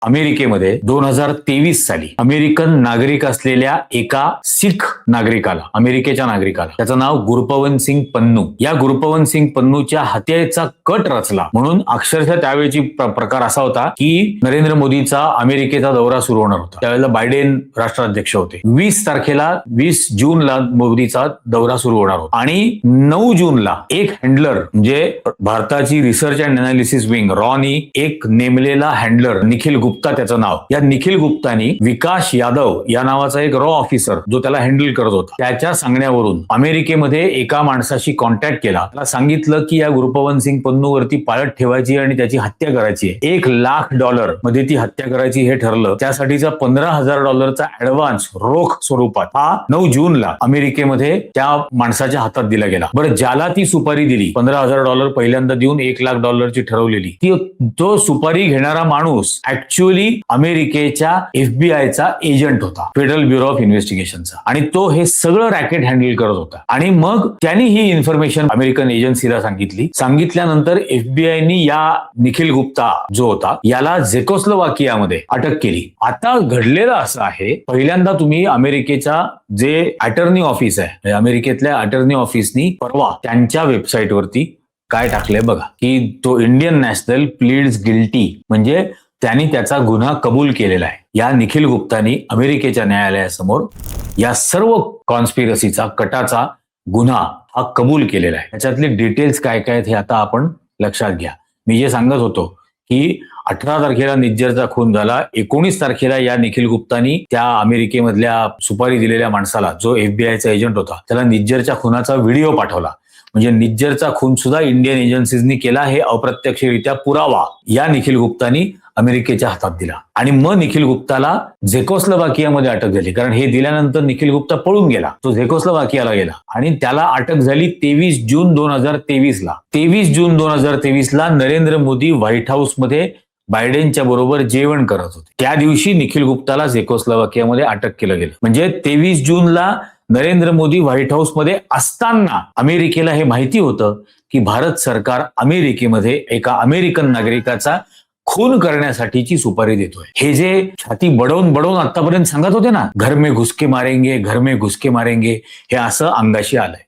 अमेरिकेमध्ये 2023 साली अमेरिकन नागरिक असलेल्या एका शीख नागरिकाला, अमेरिकेच्या नागरिकाला, त्याचं नाव गुरपवन सिंग पन्नू, या गुरपवन सिंग पन्नूच्या हत्येचा कट रचला म्हणून अक्षरशः त्यावेळेची प्रकार असा होता की नरेंद्र मोदीचा अमेरिकेचा दौरा सुरू होणार होता. त्यावेळेला बायडेन राष्ट्राध्यक्ष होते. 20 जूनला मोदीचा दौरा सुरू होणार होता आणि 9 जूनला एक हँडलर म्हणजे भारताची research and analysis wing Ronnie एक नेमलेला हँडलर निखिल गुप्ता त्याचं नाव, या निखिल गुप्तानी विकास यादव या नावाचा एक रॉ ऑफिसर जो त्याला हँडल करत होता त्याच्या सांगण्यावरून अमेरिकेमध्ये एका माणसाशी कॉन्टॅक्ट केला. त्याला सांगितलं की या गुरपवन सिंग पन्नू वरती पाळत ठेवायची आणि त्याची हत्या करायची आहे. $1,00,000 मध्ये ती हत्या करायची हे ठरलं. त्यासाठीचा $15,000 ऍडव्हान्स रोख स्वरूपात हा 9 जूनला अमेरिकेमध्ये त्या माणसाच्या हातात दिला गेला. बरं, ज्याला ती सुपारी दिली $15,000 पहिल्यांदा देऊन $1,00,000 ठरवलेली तो सुपारी घेणारा माणूस ऍक्च्युअली अमेरिकेच्या FBI चा एजंट होता, फेडरल ब्युरो ऑफ इन्व्हेस्टिगेशनचा, आणि तो हे सगळं रॅकेट हँडल करत होता. आणि मग त्यांनी ही इन्फॉर्मेशन अमेरिकन एजन्सीला सांगितली. सांगितल्यानंतर FBI या निखिल गुप्ता जो होता याला झेकोस्लोवाकियामध्ये अटक केली. आता घडलेलं असं आहे, पहिल्यांदा तुम्ही अमेरिकेचा जे अटर्नी ऑफिस आहे, अमेरिकेतल्या अटर्नी ऑफिसनी परवा त्यांच्या वेबसाईटवरती काय टाकलंय बघा की तो इंडियन नॅशनल प्लीड्स गिल्टी, म्हणजे त्यांनी त्याचा गुन्हा कबूल केलेला आहे. या निखिल गुप्तानी अमेरिकेच्या न्यायालयासमोर या सर्व कॉन्स्पिरसीचा कटाचा गुन्हा हा कबूल केलेला आहे. त्याच्यातले डिटेल्स काय काय आहेत हे आता आपण लक्षात घ्या. मी जे सांगत होतो की 18 तारखेला निज्जरचा खून झाला, 19 तारखेला या निखिल गुप्तानी त्या अमेरिकेमधल्या सुपारी दिलेल्या माणसाला जो FBI चा एजंट होता त्याला निज्जरच्या खुनाचा व्हिडिओ पाठवला. म्हणजे निज्जरचा खून सुद्धा इंडियन एजन्सीजनी केला हे अप्रत्यक्षरित्या पुरावा या निखिल गुप्तानी अमेरिकेच्या हातात दिला. आणि मग निखिल गुप्ताला झेकोस्लोवाकियामध्ये अटक झाली, कारण हे दिल्यानंतर निखिल गुप्ता पळून गेला, तो झेकोस्लोवाकियाला गेला आणि त्याला अटक झाली 23 जून 2023ला. 23 जून 2023ला नरेंद्र मोदी व्हाईट हाऊसमध्ये बायडेनच्या बरोबर जेवण करत होते. त्या दिवशी निखिल गुप्ताला झेकोस्लोवाकियामध्ये अटक केलं गेलं. म्हणजे 23 जूनला नरेंद्र मोदी व्हाईट हाऊसमध्ये असताना अमेरिकेला हे माहिती होतं की भारत सरकार अमेरिकेमध्ये एका अमेरिकन नागरिकाचा खून करण्यासाठीची सुपारी देतोय. हे जे छाती बडवून आतापर्यंत सांगत होते ना, घर में घुसके मारेंगे, घर में घुसके मारेंगे, हे असं अंगाशी आलंय.